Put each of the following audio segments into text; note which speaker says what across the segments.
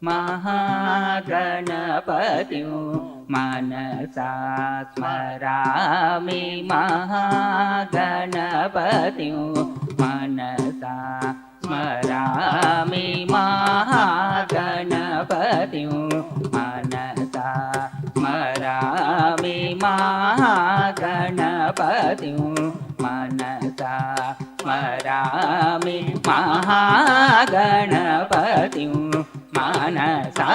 Speaker 1: महागणपतिं मनसा स्मरामि महागणपतिं मनसा स्मरामि महागणपतिं मनसा स्मरामि महागणपतिं मनसा स्मरामि महागणपतिं मनसा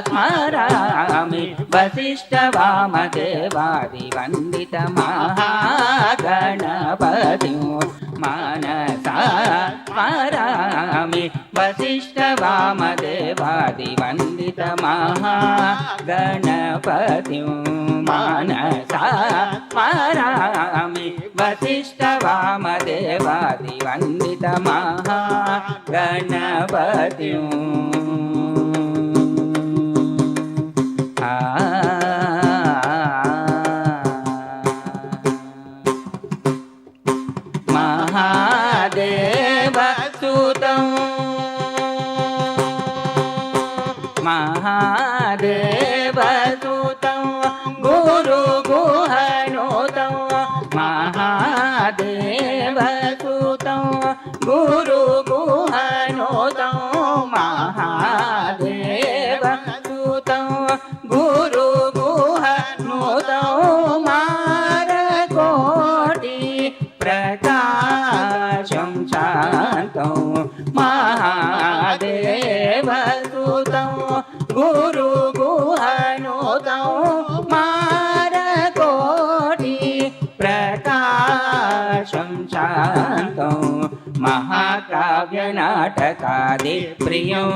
Speaker 1: स्मरामि वसिष्ठवामदेवादिवन्दितमहागणपतिं मनसा स्मरामि वसिष्ठवामदेवादिवन्दितमहागणपतिं मनसा स्मरामि वसिष्ठवामदेवादिवन्दितमहागणपतिं महादेवसुतं महादेवसुतं गुरुगुहनुतं महादेवसुतं गुरुगुहनुतं महादेवसुतं गुरुगुहनुतं मारकोटि प्रकाशं शान्तं महादेवसुतं गुरुगुहनुतं मारकोटि प्रकाशं शान्तं महाकाव्यनाटकादिप्रियं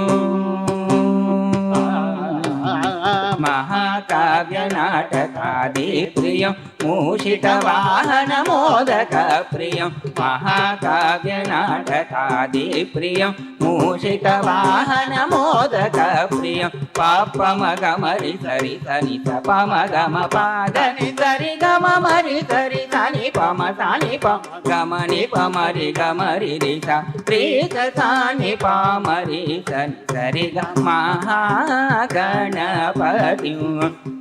Speaker 1: महाकाव्यनाटकादिप्रियं मूषिकवाहनमोदकप्रियं महाकाव्यनाटकादिप्रियं मूषिकवाहनमोदकप्रियं पापमगमरि सरि सनि पमगमपादनि सरि गममरि सरि सनि पम सनि पम गमनि पमरि गमरि रिसा प्रीत सनि पमरि सनि सरि ग महागणपतिं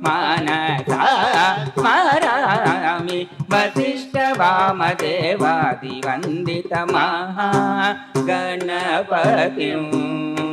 Speaker 1: मनसा स्मरामि वसिष्ठवामदेवादिवन्दितमहागणपतिं